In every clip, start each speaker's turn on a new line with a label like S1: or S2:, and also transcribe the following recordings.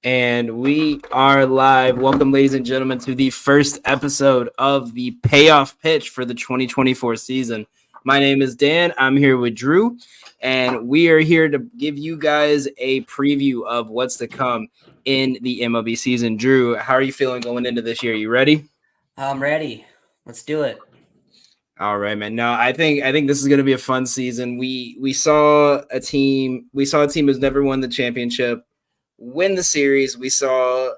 S1: And we are live. Welcome, ladies and gentlemen, to the first episode of the Payoff pitch for the 2024 season. My name is Dan. I'm here with Drew, and we are here to give you guys a preview of what's to come in the MLB season. Drew, how are you feeling going into this year? You ready?
S2: I'm ready. Let's do it.
S1: All right, man. No, I think this is going to be a fun season. We saw a team who's never won the championship win the series. We saw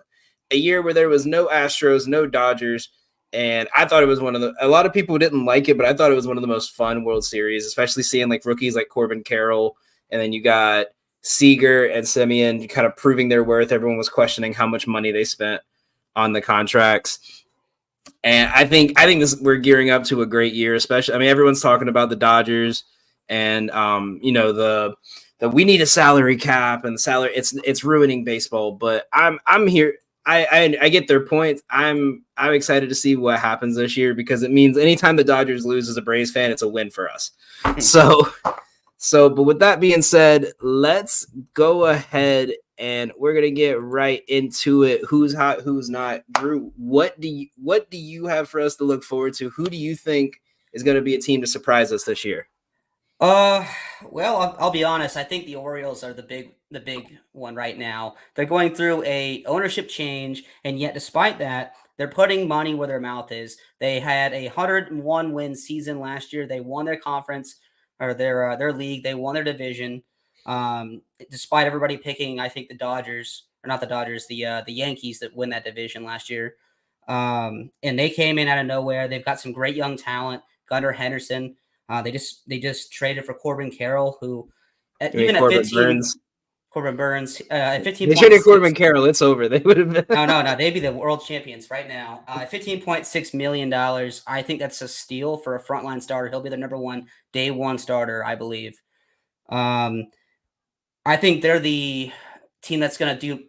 S1: a year where there was no Astros, no Dodgers, and I thought it was a lot of people didn't like it, but I thought it was one of the most fun World Series, especially seeing like rookies like Corbin Carroll, and then you got Seager and Simeon kind of proving their worth. Everyone was questioning how much money they spent on the contracts. And I think we're gearing up to a great year, especially. I mean, everyone's talking about the Dodgers and the we need a salary cap and salary. It's ruining baseball. But I'm here. I get their points. I'm excited to see what happens this year because it means anytime the Dodgers lose as a Braves fan, it's a win for us. But with that being said, let's go ahead and we're gonna get right into it. Who's hot, who's not? Drew, what do you have for us to look forward to? Who do you think is going to be a team to surprise us this year?
S2: Well, I'll be honest. I think the Orioles are the big one right now. They're going through a ownership change, and yet despite that, they're putting money where their mouth is. They had a 101 win season last year. They won their conference or their league. They won their division. Despite everybody picking, I think the Dodgers or not the Dodgers, the Yankees that win that division last year. And they came in out of nowhere. They've got some great young talent. Gunnar Henderson. They just traded for Corbin Carroll, who even at 15, Corbin Burns at 15.
S1: They traded Corbin Carroll. It's over. They would have been.
S2: No. They'd be the world champions right now. $15.6 million. I think that's a steal for a frontline starter. He'll be the number one day one starter, I believe. I think they're the team that's going to do.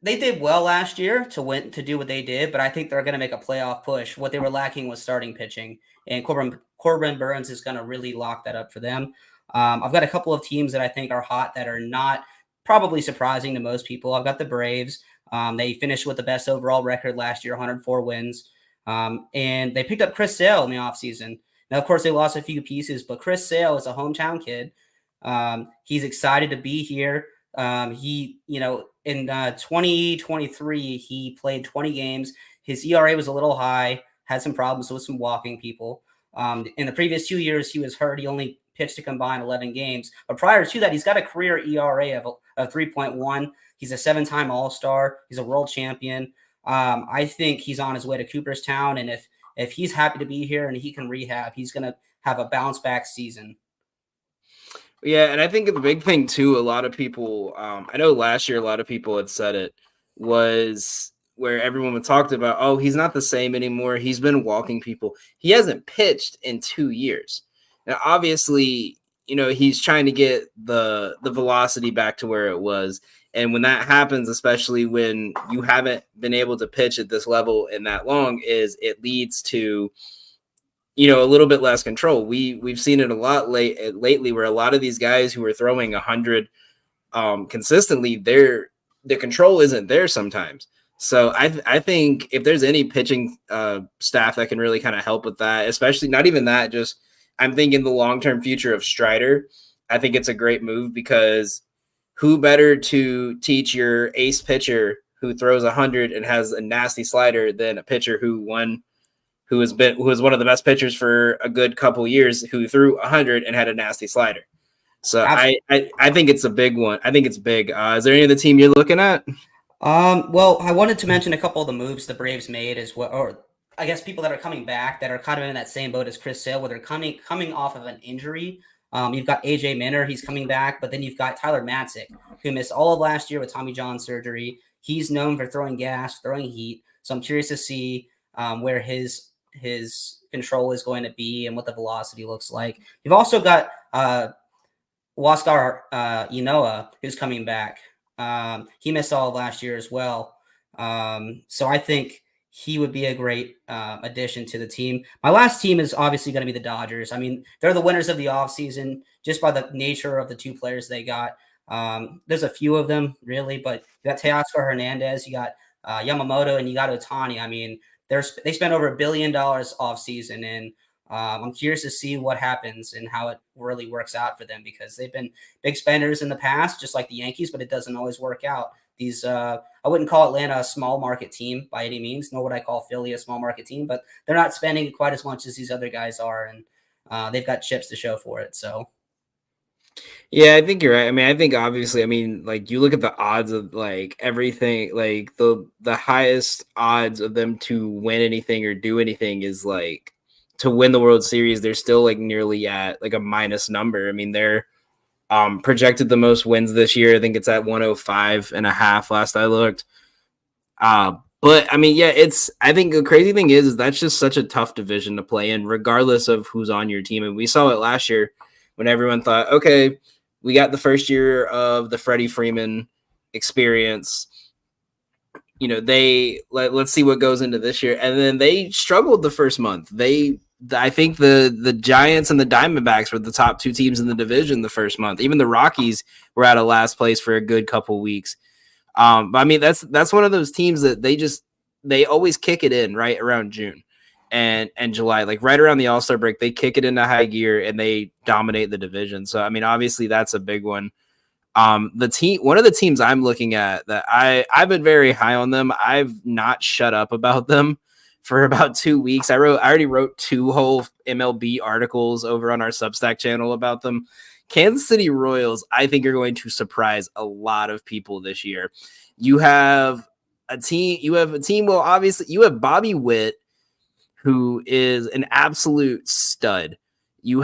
S2: They did well last year to do what they did, but I think they're going to make a playoff push. What they were lacking was starting pitching, and Corbin Burns is going to really lock that up for them. I've got a couple of teams that I think are hot that are not probably surprising to most people. I've got the Braves. They finished with the best overall record last year, 104 wins, and they picked up Chris Sale in the offseason. Now, of course, they lost a few pieces, but Chris Sale is a hometown kid. He's excited to be here. In 2023, he played 20 games. His ERA was a little high, had some problems with some walking people. In the previous 2 years, he was hurt. He only pitched a combined 11 games. But prior to that, he's got a career ERA of 3.1. He's a 7-time All-Star. He's a world champion. I think he's on his way to Cooperstown. And if he's happy to be here and he can rehab, he's going to have a bounce-back season.
S1: Yeah, and I think the big thing, too, a lot of people, I know last year a lot of people had said it, was where everyone talked about, oh, he's not the same anymore. He's been walking people. He hasn't pitched in 2 years. Now, obviously, he's trying to get the velocity back to where it was. And when that happens, especially when you haven't been able to pitch at this level in that long, it leads to a little bit less control. We've seen it a lot lately where a lot of these guys who are throwing 100 consistently, the control isn't there sometimes. So I think if there's any pitching staff that can really kind of help with that, especially not even that, just I'm thinking the long-term future of Strider. I think it's a great move because who better to teach your ace pitcher who throws 100 and has a nasty slider than a pitcher who was one of the best pitchers for a good couple years, who threw 100 and had a nasty slider. So I think it's a big one. I think it's big. Is there any other team you're looking at?
S2: Well, I wanted to mention a couple of the moves the Braves made as well, or I guess people that are coming back that are kind of in that same boat as Chris Sale, where they're coming off of an injury. You've got AJ Minter, he's coming back, but then you've got Tyler Matzik, who missed all of last year with Tommy John surgery. He's known for throwing gas, throwing heat. So I'm curious to see where his control is going to be and what the velocity looks like. You've also got Huascar Ynoa, who's coming back. He missed all of last year as well. So I think he would be a great addition to the team. My last team is obviously going to be the Dodgers. I mean, they're the winners of the offseason just by the nature of the two players they got. There's a few of them really, but you got Teoscar Hernandez, you got Yamamoto, and you got Otani. I mean, they spent over $1 billion off season, and I'm curious to see what happens and how it really works out for them because they've been big spenders in the past, just like the Yankees, but it doesn't always work out. I wouldn't call Atlanta a small market team by any means, nor would I call Philly a small market team, but they're not spending quite as much as these other guys are, and they've got chips to show for it. So
S1: Yeah, I think you're right. I mean, I think obviously, I mean, like you look at the odds of like everything, like the highest odds of them to win anything or do anything is like to win the World Series. They're still like nearly at like a minus number. I mean, they're projected the most wins this year. I think it's at 105.5 last I looked. But I mean, yeah, I think the crazy thing is that's just such a tough division to play in, regardless of who's on your team. And we saw it last year when everyone thought, okay, we got the first year of the Freddie Freeman experience. You know, let's see what goes into this year. And then they struggled the first month. I think the Giants and the Diamondbacks were the top two teams in the division the first month. Even the Rockies were out of last place for a good couple weeks. But I mean, that's one of those teams that they always kick it in right around June and July, like right around the All-Star break, they kick it into high gear and they dominate the division. So I mean, obviously that's a big one. One of the teams I'm looking at that I've been very high on them. I've not shut up about them for about 2 weeks. I already wrote 2 whole MLB articles over on our Substack channel about them. Kansas City Royals, I think, are going to surprise a lot of people this year. You have a team. Well, obviously, you have Bobby Witt, who is an absolute stud. You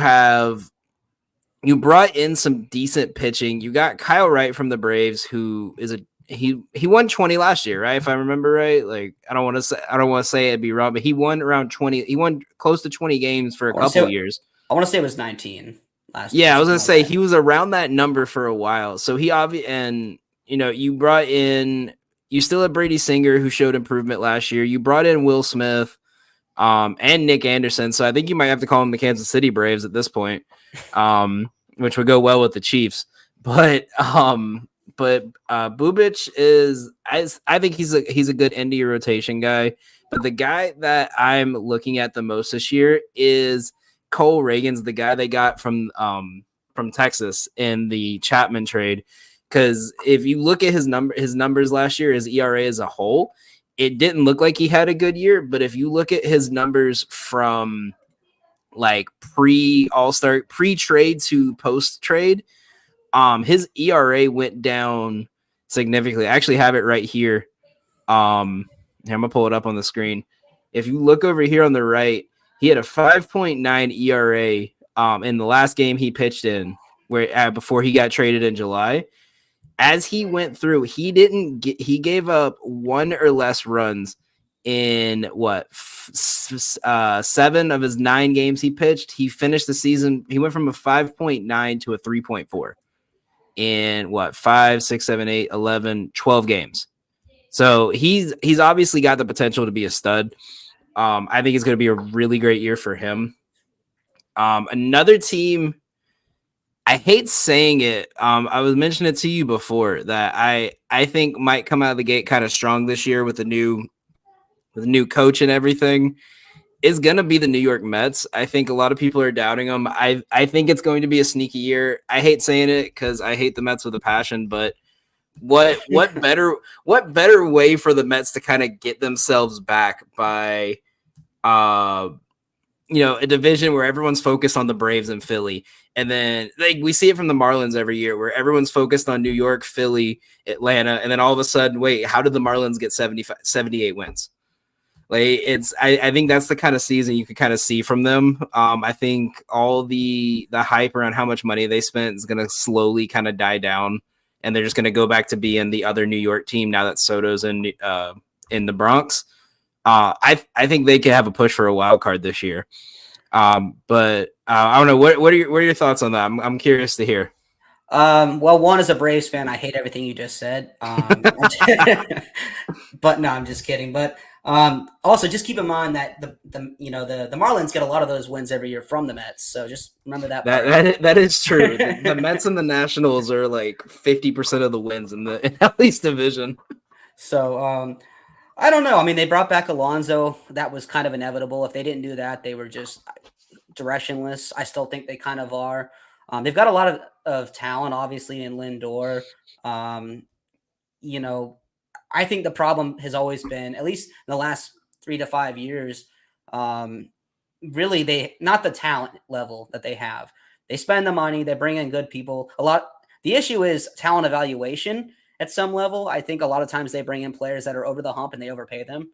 S1: brought in some decent pitching. You got Kyle Wright from the Braves, who is he won 20 last year, right? If I remember right. Like I don't want to say it'd be wrong, but he won around 20. He won close to 20 games for a couple years.
S2: I want to say it was 19 last
S1: year. Yeah, I was gonna say
S2: that.
S1: he was around that number for a while. So he and you brought in, you still had Brady Singer, who showed improvement last year. You brought in Will Smith, and Nick Anderson. So I think you might have to call them the Kansas City Braves at this point, which would go well with the Chiefs. But Bubic I think he's a good Indy rotation guy. But the guy that I'm looking at the most this year is Cole Reagan's, the guy they got from Texas in the Chapman trade. Because if you look at his numbers last year, his ERA as a whole, it didn't look like he had a good year. But if you look at his numbers from like pre-All-Star, pre-trade to post-trade, his ERA went down significantly. I actually have it right here. I'm gonna pull it up on the screen. If you look over here on the right, he had a 5.9 ERA in the last game he pitched in, where before he got traded in July. As he went through, he gave up 1 or less runs in 7 of his 9 games he pitched. He finished the season. He went from a 5.9 to a 3.4 in 5, 6, 7, 8, 11, 12 games. So he's obviously got the potential to be a stud. I think it's going to be a really great year for him. Another team, I hate saying it. I was mentioning it to you before that I think might come out of the gate kind of strong this year with the new coach and everything, is going to be the New York Mets. I think a lot of people are doubting them. I think it's going to be a sneaky year. I hate saying it because I hate the Mets with a passion, but what better way for the Mets to kind of get themselves back by a division where everyone's focused on the Braves and Philly. And then we see it from the Marlins every year where everyone's focused on New York, Philly, Atlanta. And then all of a sudden, wait, how did the Marlins get 78 wins? Like I think that's the kind of season you could kind of see from them. I think all the hype around how much money they spent is going to slowly kind of die down. And they're just going to go back to being the other New York team now that Soto's in the Bronx. I think they could have a push for a wild card this year. But I don't know. What are your thoughts on that? I'm curious to hear.
S2: Well, one, as a Braves fan, I hate everything you just said. But no, I'm just kidding. But Also, just keep in mind that the Marlins get a lot of those wins every year from the Mets, so just remember that part.
S1: That is true. The Mets and the Nationals are like 50% of the wins in the at least division.
S2: So I don't know. I mean, they brought back Alonso. That was kind of inevitable. If they didn't do that, they were just directionless. I still think they kind of are. They've got a lot of talent, obviously, in Lindor. Um, you know, I think the problem has always been, at least in the last 3 to 5 years, um, really they not the talent level that they have. They spend the money, they bring in good people. A lot. The issue is talent evaluation at some level. I think a lot of times they bring in players that are over the hump and they overpay them.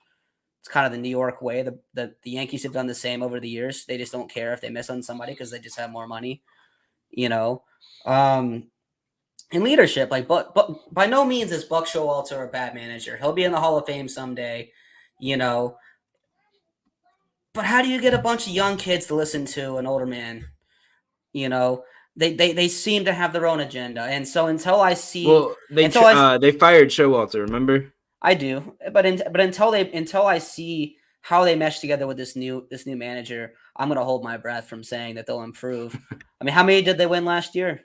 S2: It's kind of the New York way. The Yankees have done the same over the years. They just don't care if they miss on somebody because they just have more money. You know, um, in leadership, but by no means is Buck Showalter a bad manager. He'll be in the Hall of Fame someday. You know, but how do you get a bunch of young kids to listen to an older man? You know, they seem to have their own agenda, and so
S1: Well, they fired Showalter, remember?
S2: I do, but until I see how they mesh together with this new manager, I'm gonna hold my breath from saying that they'll improve. I mean, how many did they win last year?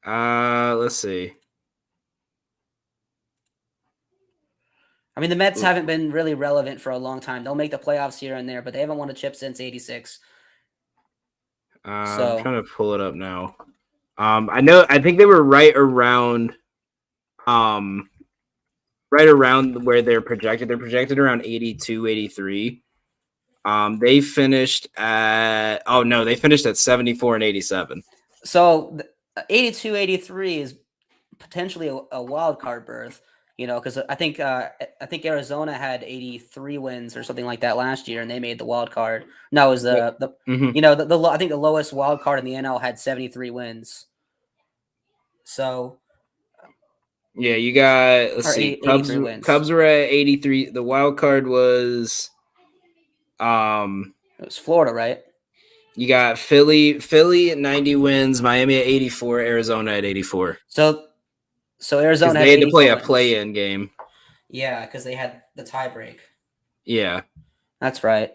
S1: Let's see.
S2: I mean, the Mets haven't been really relevant for a long time. They'll make the playoffs here and there, but they haven't won a chip since '86.
S1: I'm
S2: So,
S1: trying to pull it up now. I think they were um right around where they're projected. They're projected around 82, 83. They finished at they finished at 74 and 87.
S2: so 82, 83 is potentially a wild card berth. Because I think Arizona had 83 wins or something like that last year, and they made the wild card. No, it was the
S1: Mm-hmm.
S2: I think the lowest wild card in the NL had 73 wins. So
S1: Yeah, you got let's
S2: or
S1: see,
S2: 83 wins.
S1: Cubs were at 83. The wild card was
S2: It was Florida, right?
S1: you got Philly at 90 wins, Miami at 84, Arizona at 84.
S2: So
S1: Because
S2: Arizona had
S1: they had to play
S2: 84
S1: a
S2: wins.
S1: play-in game.
S2: Yeah, because they had the tie break.
S1: Yeah.
S2: That's right.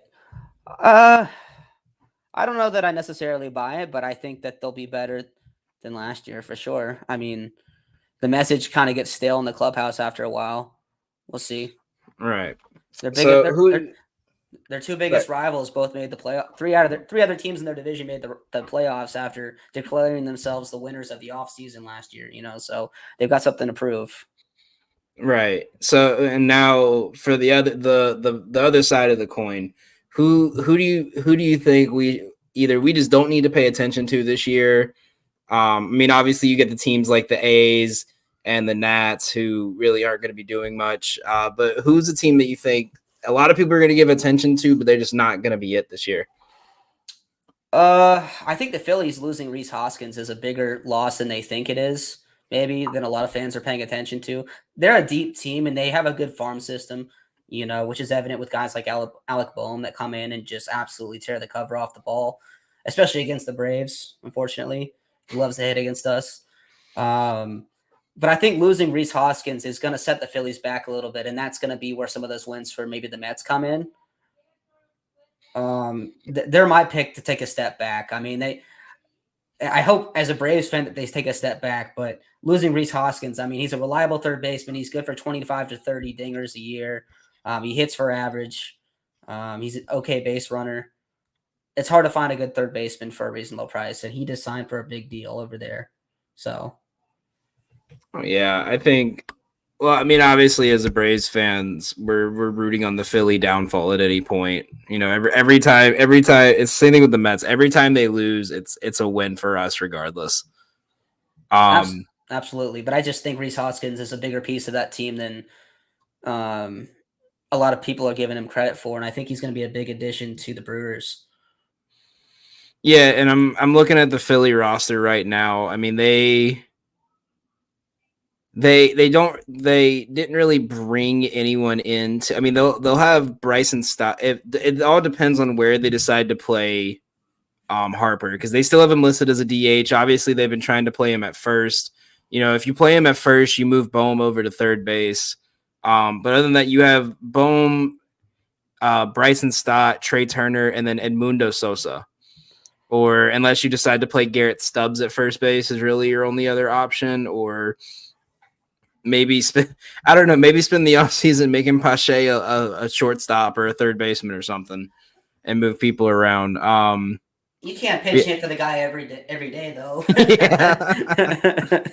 S2: Uh, I don't know that I necessarily buy it, but I think that they'll be better than last year for sure. I mean, the message kind of gets stale in the clubhouse after a while. We'll see.
S1: Right.
S2: They're big.
S1: So
S2: Their two biggest rivals both made the playoff. Three other teams in their division made the playoffs after declaring themselves the winners of the offseason last year. So they've got something to prove.
S1: right. So and now for the other side of the coin, who do you think we just don't need to pay attention to this year? I mean, obviously you get the teams like the A's and the Nats who really aren't going to be doing much. But who's the team that you think a lot of people are going to give attention to, but they're just not going to be it this year?
S2: I think the Phillies losing Reese Hoskins is a bigger loss than they think it is, maybe than a lot of fans are paying attention to. They're a deep team and they have a good farm system, which is evident with guys like Alec Boehm that come in and just absolutely tear the cover off the ball, especially against the Braves. Unfortunately, he loves to hit against us. But I think losing Reese Hoskins is going to set the Phillies back a little bit, and that's going to be where some of those wins for maybe the Mets come in. They're my pick to take a step back. I mean, I hope as a Braves fan that they take a step back, but losing Reese Hoskins, I mean, he's a reliable third baseman. He's good for 25 to 30 dingers a year. He hits for average. He's an okay base runner. It's hard to find a good third baseman for a reasonable price, and he just signed for a big deal over there. So,
S1: Yeah, I think. Well, I mean, obviously, as a Braves fans, we're rooting on the Philly downfall at any point. Every time it's the same thing with the Mets. Every time they lose, it's a win for us, regardless.
S2: Absolutely, but I just think Reese Hoskins is a bigger piece of that team than a lot of people are giving him credit for, and I think he's going to be a big addition to the Brewers.
S1: Yeah, and I'm looking at the Philly roster right now. I mean, they didn't really bring anyone in. I mean, they'll have Bryson Stott. It all depends on where they decide to play Harper, because they still have him listed as a DH. Obviously, they've been trying to play him at first. If you play him at first, you move Boehm over to third base. But other than that, you have Boehm. Bryson Stott, Trey Turner, and then Edmundo Sosa. Or unless you decide to play Garrett Stubbs at first base is really your only other option, or maybe spend maybe spend the offseason making Pache a shortstop or a third baseman or something and move people around.
S2: You can't pinch hit for the guy every day though.
S1: Yeah.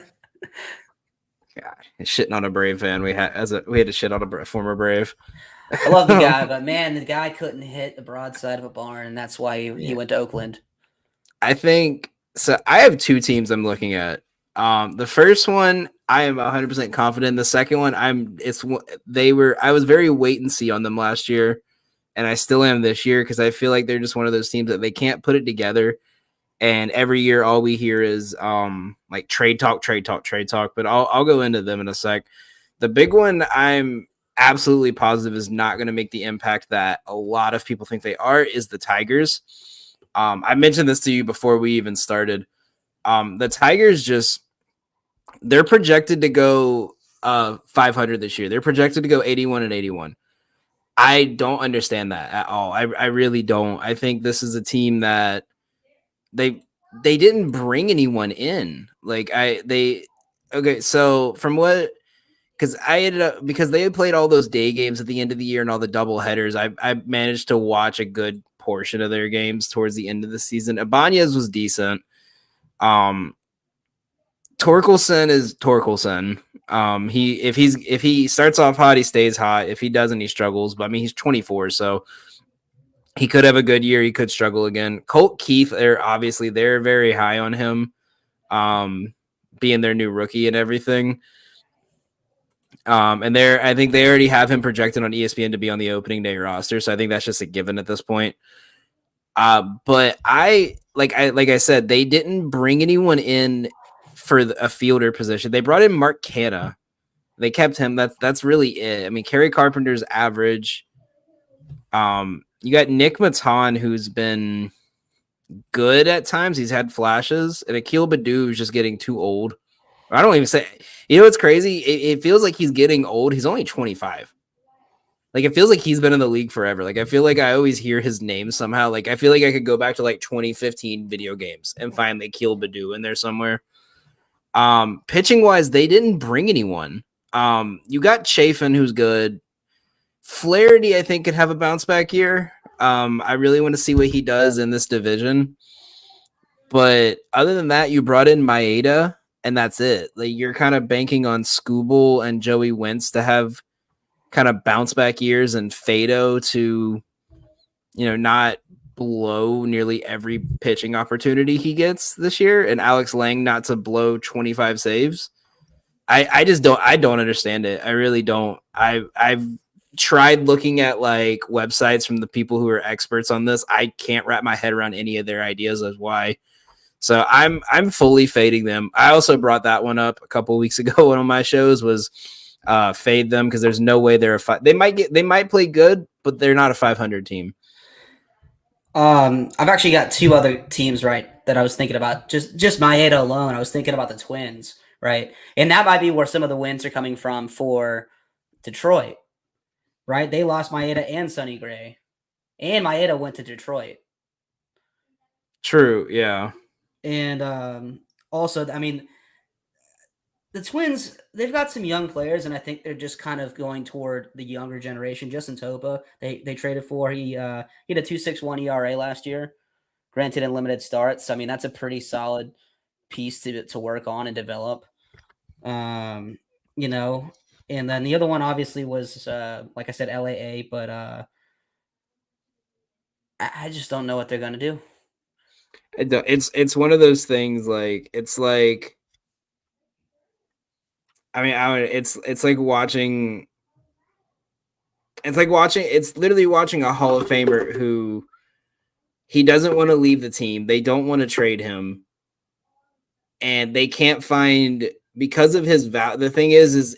S1: God, shitting on a Brave fan. We had to shit on a former Brave.
S2: I love the guy, but man, the guy couldn't hit the broadside of a barn, and that's why he went to Oakland.
S1: I think so. I have two teams I'm looking at. The first one I am 100% confident. The second one I was very wait and see on them last year, and I still am this year because I feel like they're just one of those teams that they can't put it together. And every year, all we hear is like trade talk. But I'll go into them in a sec. The big one I'm absolutely positive is not going to make the impact that a lot of people think they are is the Tigers. I mentioned this to you before we even started. The Tigers they're projected to go 500 this year. They're projected to go 81-81. I don't understand that at all. I really don't. I think this is a team that they didn't bring anyone in. So from what because I ended up because they had played all those day games at the end of the year and all the double headers. I managed to watch a good portion of their games towards the end of the season. Ibanez was decent. Torkelson is Torkelson. If he starts off hot, he stays hot. If he doesn't, he struggles. But I mean, he's 24, so he could have a good year. He could struggle again. Colt Keith, they're very high on him, being their new rookie and everything. And I think they already have him projected on ESPN to be on the opening day roster. So I think that's just a given at this point. But like I said, they didn't bring anyone in for a fielder position. They brought in Mark Canha. They kept him. That's really it. I mean, Kerry Carpenter's average. You got Nick Maton, who's been good at times. He's had flashes, and Akil Baddoo is just getting too old. I don't even say. You know what's crazy? It feels like he's getting old. He's only 25. Like, it feels like he's been in the league forever. Like, I feel like I always hear his name somehow. Like, I feel like I could go back to like 2015 video games and find Akil Baddoo in there somewhere. Pitching wise, they didn't bring anyone. You got Chafin, who's good. Flaherty, I think, could have a bounce back year. I really want to see what he does in this division. But other than that, you brought in Maeda, and that's it. Like, you're kind of banking on Skubal and Joey Wentz to have kind of bounce back years, and Fado to, not blow nearly every pitching opportunity he gets this year, and Alex Lang not to blow 25 saves. I don't understand it. I really don't. I've tried looking at like websites from the people who are experts on this. I can't wrap my head around any of their ideas as why. So I'm fully fading them. I also brought that one up a couple of weeks ago. One of my shows was fade them because there's no way they're they might play good, but they're not a 500 team.
S2: I've actually got two other teams, right, that I was thinking about. Just Maeda alone, I was thinking about the Twins, right? And that might be where some of the wins are coming from for Detroit, right? They lost Maeda and Sonny Gray, and Maeda went to Detroit.
S1: True, yeah.
S2: And also, I mean, the Twins, they've got some young players, and I think they're just kind of going toward the younger generation. Justin Topa, they traded for. He had a 2.61 ERA last year, granted in limited starts. I mean, that's a pretty solid piece to work on and develop. And then the other one obviously was, like I said, LAA, but I just don't know what they're going to do.
S1: It's one of those things. Like, it's like, I mean, it's like watching. It's literally watching a Hall of Famer who he doesn't want to leave the team. They don't want to trade him, and they can't find because of his value. The thing is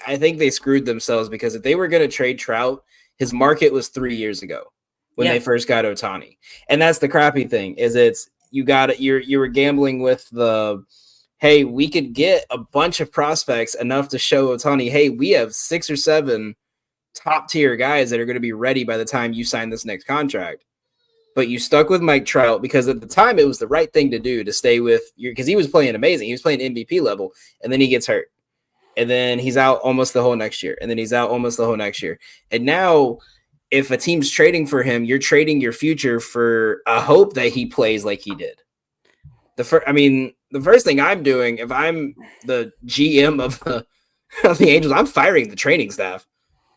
S1: I think they screwed themselves because if they were going to trade Trout, his market was 3 years ago when they first got Ohtani, and that's the crappy thing is you were gambling with the. Hey, we could get a bunch of prospects enough to show Ohtani, hey, we have 6 or 7 top tier guys that are going to be ready by the time you sign this next contract. But you stuck with Mike Trout because at the time it was the right thing to do to stay with your, because he was playing amazing. He was playing MVP level, and then he gets hurt. And then he's out almost the whole next year. And then he's out almost the whole next year. And now, if a team's trading for him, you're trading your future for a hope that he plays like he did. The first thing I'm doing, if I'm the GM of the Angels, I'm firing the training staff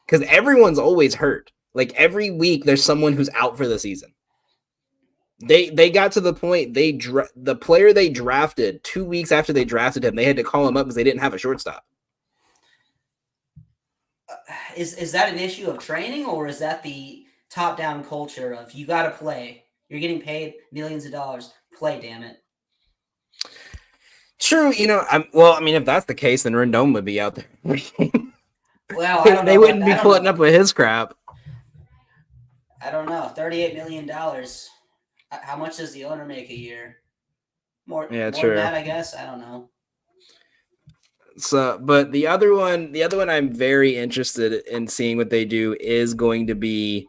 S1: because everyone's always hurt. Like every week, there's someone who's out for the season. They got to the point the player they drafted 2 weeks after they drafted him, they had to call him up because they didn't have a shortstop.
S2: Is that an issue of training, or is that the top-down culture of you got to play? You're getting paid millions of dollars. Play, damn it.
S1: True, if that's the case, then Rendon would be out there.
S2: Well, I don't know.
S1: They wouldn't be putting up with his crap.
S2: I don't know. $38 million. How much does the owner make a year? More than that, I guess. I don't know.
S1: So, but the other one I'm very interested in seeing what they do is going to be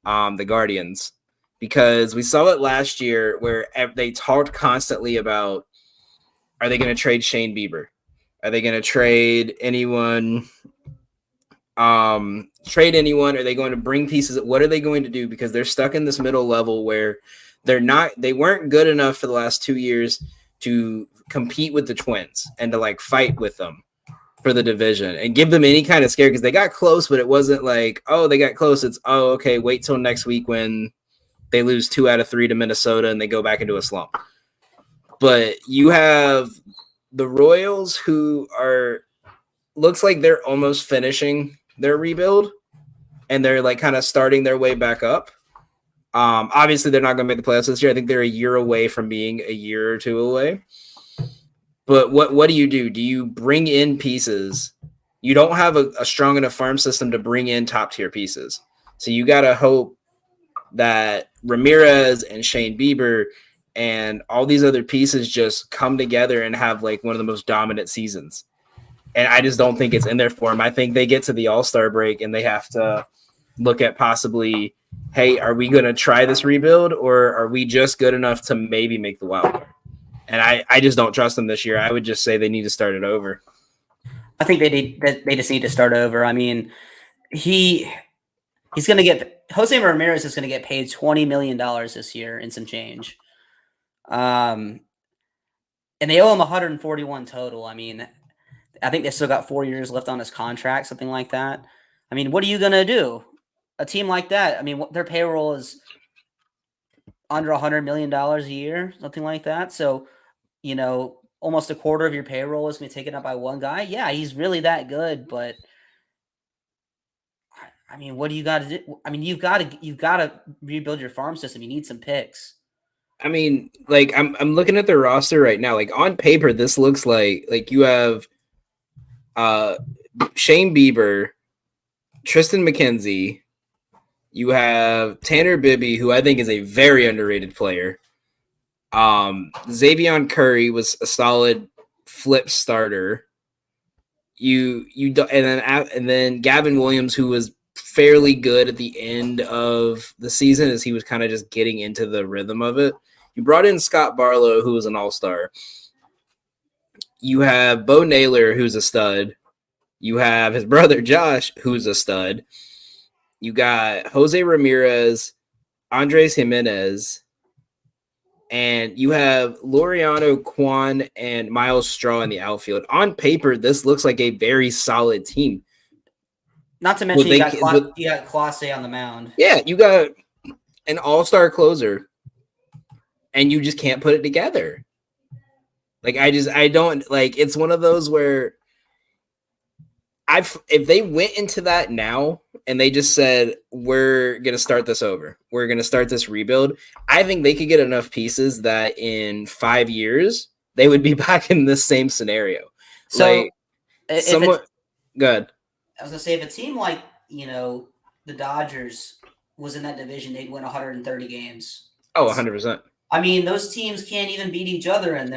S1: the Guardians, because we saw it last year where they talked constantly about, are they going to trade Shane Bieber? Are they going to trade anyone? Are they going to bring pieces? What are they going to do? Because they're stuck in this middle level where they weren't good enough for the last 2 years to compete with the Twins and to like fight with them for the division and give them any kind of scare, because they got close, but it wasn't like, oh, they got close. It's, oh, okay, wait till next week when they lose 2 out of 3 to Minnesota and they go back into a slump. But you have the Royals, who looks like they're almost finishing their rebuild and they're like kind of starting their way back up. Obviously, they're not going to make the playoffs this year. I think they're a year away from being a year or two away. But what do you do? Do you bring in pieces? You don't have a strong enough farm system to bring in top-tier pieces. So you got to hope that Ramirez and Shane Bieber and all these other pieces just come together and have like one of the most dominant seasons. And I just don't think it's in their form. I think they get to the All-Star break and they have to look at possibly, hey, are we going to try this rebuild, or are we just good enough to maybe make the wild card? And I just don't trust them this year. I would just say they need to start it over.
S2: I think they just need to start over. I mean, he's going to get – Jose Ramirez is going to get paid $20 million this year and some change. And they owe him 141 total. I mean, I think they still got 4 years left on his contract, something like that. I mean, what are you going to do? A team like that, I mean, their payroll is under $100 million a year, something like that. So, almost a quarter of your payroll is going to be taken up by one guy. Yeah, he's really that good, but I mean, what do you got to do? I mean, you've got to rebuild your farm system. You need some picks.
S1: I mean, like I'm looking at their roster right now. Like on paper, this looks like you have Shane Bieber, Tristan McKenzie. You have Tanner Bibby, who I think is a very underrated player. Xavier Curry was a solid flip starter. And then Gavin Williams, who was fairly good at the end of the season as he was kind of just getting into the rhythm of it. You brought in Scott Barlow, who was an all-star. You have Bo Naylor, who's a stud. You have his brother Josh, who's a stud. You got Jose Ramirez, Andres Jimenez, and you have Laureano Kwan and Miles Straw in the outfield. On paper, this looks like a very solid team.
S2: Not to mention you got Clase on the mound.
S1: Yeah, you got an all-star closer, and you just can't put it together. Like, I don't, like, it's one of those where if they went into that now and they just said, we're going to start this over, we're going to start this rebuild, I think they could get enough pieces that in 5 years, they would be back in this same scenario.
S2: So,
S1: good.
S2: I was going to say, if a team like, the Dodgers was in that division, they'd win 130 games.
S1: Oh, 100%.
S2: I mean, those teams can't even beat each other, and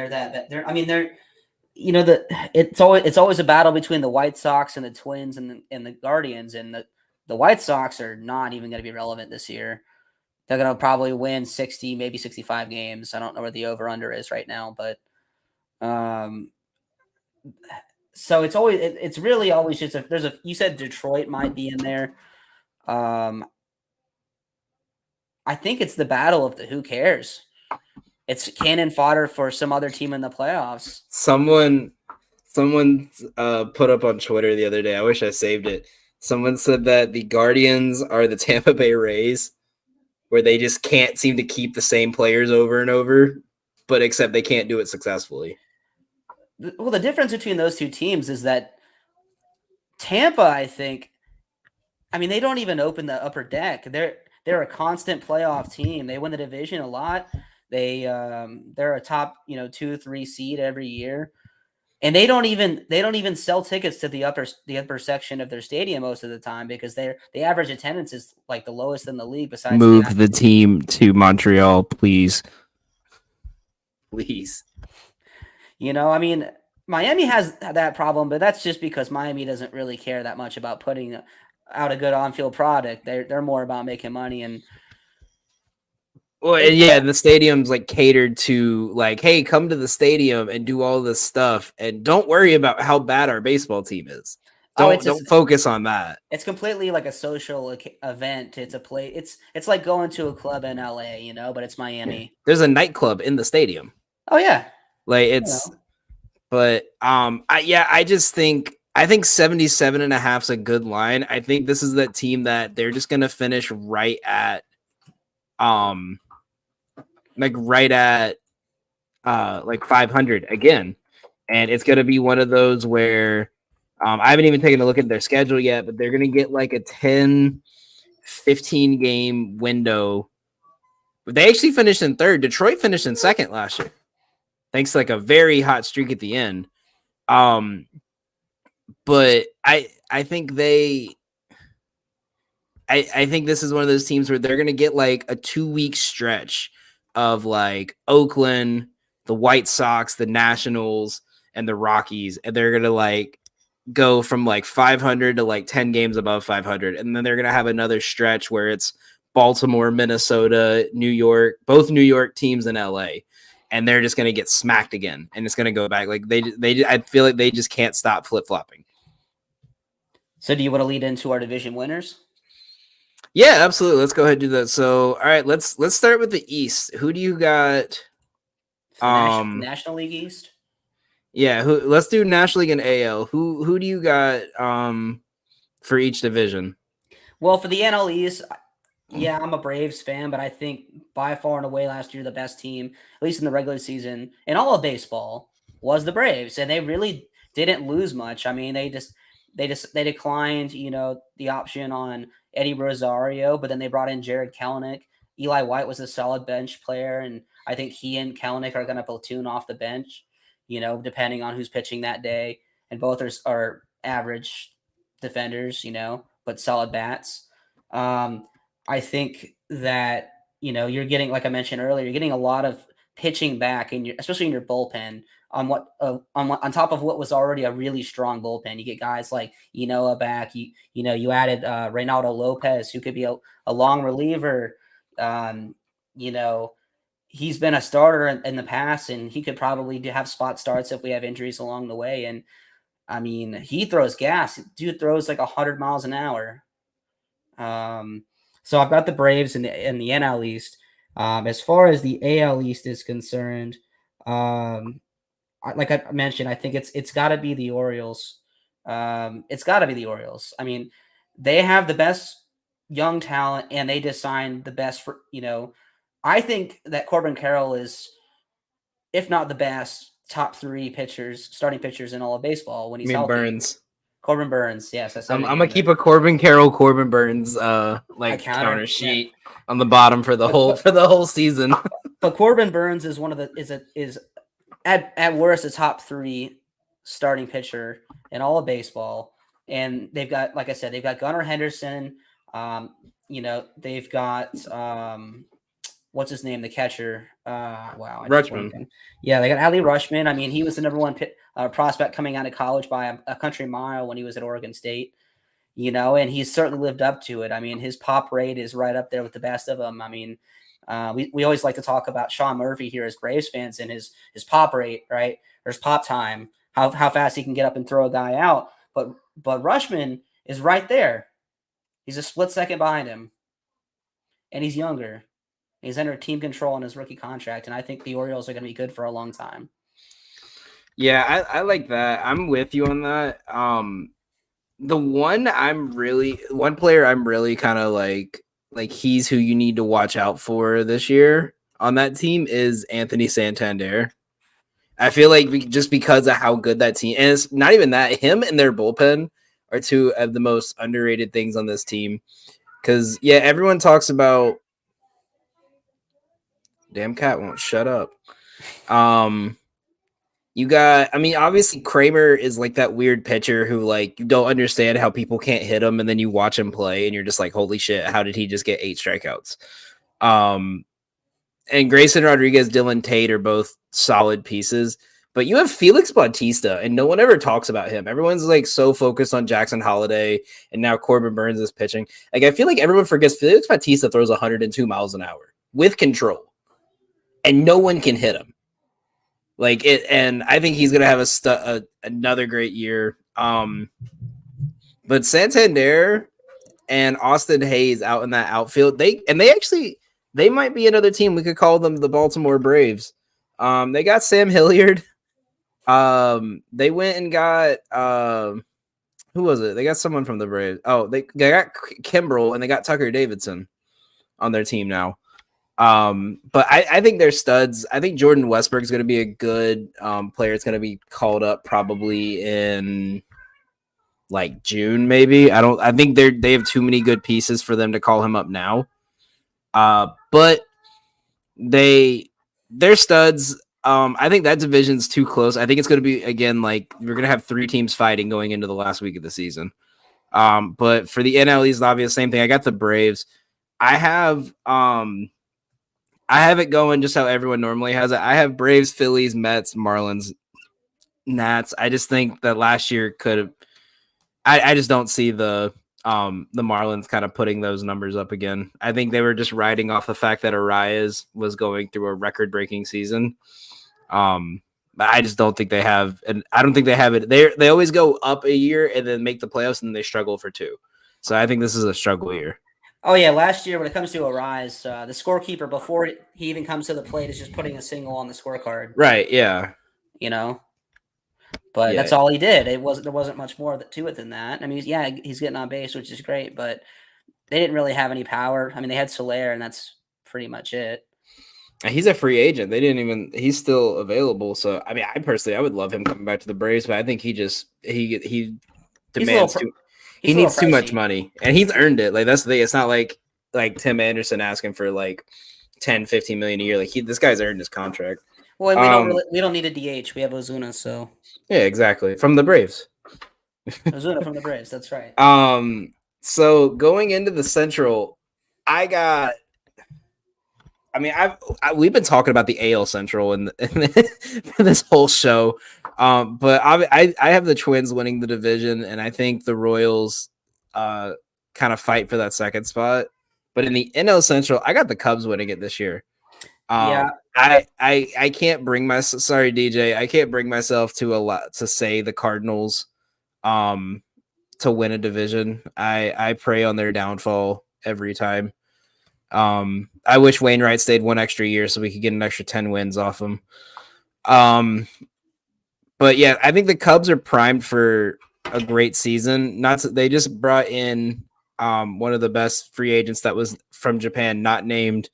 S2: it's always a battle between the White Sox and the Twins and the Guardians, and the the White Sox are not even going to be relevant this year. They're going to probably win 60, maybe 65 games. I don't know where the over-under is right now, but so it's really always just you said Detroit might be in there. I think it's the battle of the who cares. It's cannon fodder for some other team in the playoffs.
S1: Someone put up on Twitter the other day. I wish I saved it. Someone said that the Guardians are the Tampa Bay Rays, where they just can't seem to keep the same players over and over, but except they can't do it successfully.
S2: Well, the difference between those two teams is that Tampa, I think, I mean, they don't even open the upper deck. They're a constant playoff team. They win the division a lot. They're a top 2-3 seed every year, and they don't even sell tickets to the upper section of their stadium most of the time because the average attendance is like the lowest in the league. Besides,
S1: move the team to Montreal, please.
S2: I mean, Miami has that problem, but that's just because Miami doesn't really care that much about putting out a good on-field product. They're more about making money and.
S1: Well, yeah, the stadium's like catered to like, hey, come to the stadium and do all this stuff, and don't worry about how bad our baseball team is. Don't focus on that.
S2: It's completely like a social event. It's a play. It's like going to a club in LA, but it's Miami.
S1: There's a nightclub in the stadium.
S2: Oh yeah,
S1: like it's. But I think 77.5 is a good line. I think this is that team that they're just gonna finish right at like 500 again, and it's gonna be one of those where I haven't even taken a look at their schedule yet, but they're gonna get like a 10-15 game window. But they actually finished in third. Detroit finished in second last year, thanks to like a very hot streak at the end. But I think I think this is one of those teams where they're gonna get like a 2-week stretch of like Oakland, the White Sox, the Nationals, and the Rockies, and they're gonna like go from like 500 to like 10 games above 500, and then they're gonna have another stretch where it's Baltimore, Minnesota, New York, both New York teams in LA, and they're just gonna get smacked again, and it's gonna go back. Like I feel like they just can't stop flip flopping.
S2: So, do you want to lead into our division winners?
S1: Yeah, absolutely. Let's go ahead and do that. So, all right, let's start with the East. Who do you got?
S2: National League East.
S1: Yeah, let's do National League and AL. Who do you got for each division?
S2: Well, for the NL East, yeah, I'm a Braves fan, but I think by far and away last year the best team, at least in the regular season, in all of baseball, was the Braves, and they really didn't lose much. I mean, they declined, the option on Eddie Rosario, but then they brought in Jared Kelenic. Eli White was a solid bench player, and I think he and Kelenic are going to platoon off the bench, depending on who's pitching that day. And both are average defenders, but solid bats. I think that, you're getting, like I mentioned earlier, you're getting a lot of pitching back, especially in your bullpen. On top of what was already a really strong bullpen, you get guys like Enoa back. You added Reynaldo Lopez, who could be a long reliever. He's been a starter in the past, and he could probably have spot starts if we have injuries along the way. And I mean, he throws gas. Dude throws like 100 miles an hour. So I've got the Braves in the NL East. As far as the AL East is concerned, like I mentioned, I think it's got to be the Orioles. It's got to be the Orioles. I mean, they have the best young talent, and they just signed the best for. I think that Corbin Carroll is, if not the best, top 3 starting pitchers in all of baseball when he's healthy.
S1: Burns.
S2: Corbin Burns, yes.
S1: I'm gonna keep a Corbin Carroll, Corbin Burns counter sheet on the bottom for the whole season.
S2: But Corbin Burns is one of the is at worst a top 3 starting pitcher in all of baseball, and they've got, like I said, they've got Gunnar Henderson. They've got what's his name, the catcher? Wow,
S1: Rutschman.
S2: Yeah, they got Adley Rutschman. I mean, he was the number 1 prospect coming out of college by a country mile when he was at Oregon State. and he's certainly lived up to it. I mean, his pop rate is right up there with the best of them. I mean, we always like to talk about Sean Murphy here as Braves fans and his pop rate, right? Or his pop time, how fast he can get up and throw a guy out. But Rushman is right there. He's a split second behind him, and he's younger. He's under team control on his rookie contract, and I think the Orioles are going to be good for a long time.
S1: Yeah, I like that. I'm with you on that. The one player I'm really kind of like he's who you need to watch out for this year on that team is Anthony Santander. I feel like just because of how good that team, and it's not even that, him and their bullpen are two of the most underrated things on this team. Because yeah, everyone talks about damn cat won't shut up. You got, I mean, obviously Kramer is like that weird pitcher who like you don't understand how people can't hit him, and then you watch him play, and you're just like, holy shit, how did he just get 8 strikeouts? And Grayson Rodriguez, Dylan Tate are both solid pieces. But you have Felix Bautista, and no one ever talks about him. Everyone's like so focused on Jackson Holiday, and now Corbin Burns is pitching. Like I feel like everyone forgets Felix Bautista throws 102 miles an hour with control, and no one can hit him. Like it, and I think he's gonna have another great year. But Santander and Austin Hayes out in that outfield, they might be another team. We could call them the Baltimore Braves. They got Sam Hilliard. They went and got who was it? They got someone from the Braves. Oh, they got Kimbrel and they got Tucker Davidson on their team now. But I think they're studs. I think Jordan Westbrook is going to be a good player. It's going to be called up probably in like June, maybe. I think they have too many good pieces for them to call him up now. But they're studs. I think that division's too close. I think it's going to be again like we're going to have 3 teams fighting going into the last week of the season. But for the NL East, obvious same thing. I got the Braves. I have it going just how everyone normally has it. I have Braves, Phillies, Mets, Marlins, Nats. I just think that last year could have. I just don't see the Marlins kind of putting those numbers up again. I think they were just riding off the fact that Arias was going through a record-breaking season. But I just don't think they have, and I don't think they have it. They always go up a year and then make the playoffs, and they struggle for 2. So I think this is a struggle year.
S2: Oh yeah, last year when it comes to Arise, the scorekeeper before he even comes to the plate is just putting a single on the scorecard.
S1: Right? Yeah.
S2: But that's all he did. There wasn't much more to it than that. I mean, yeah, he's getting on base, which is great, but they didn't really have any power. I mean, they had Soler, and that's pretty much it.
S1: He's a free agent. He's still available. So, I mean, I would love him coming back to the Braves, but I think he demands he needs too much money, and he's earned it. Like that's the thing. It's not like Tim Anderson asking for like 10, 15 million a year. Like this guy's earned his contract.
S2: Well, we don't need a DH. We have Ozuna, so
S1: yeah, exactly. From the Braves.
S2: Ozuna from the Braves. That's right.
S1: So going into the Central, we've been talking about the AL Central and this whole show, but I have the Twins winning the division, and I think the Royals kind of fight for that second spot. But in the NL Central, I got the Cubs winning it this year.
S2: Yeah,
S1: I can't bring myself. Sorry, DJ, I can't bring myself to say the Cardinals, to win a division. I pray on their downfall every time. I wish Wainwright stayed 1 extra year so we could get an extra 10 wins off him. But yeah, I think the Cubs are primed for a great season. They just brought in one of the best free agents that was from Japan, not named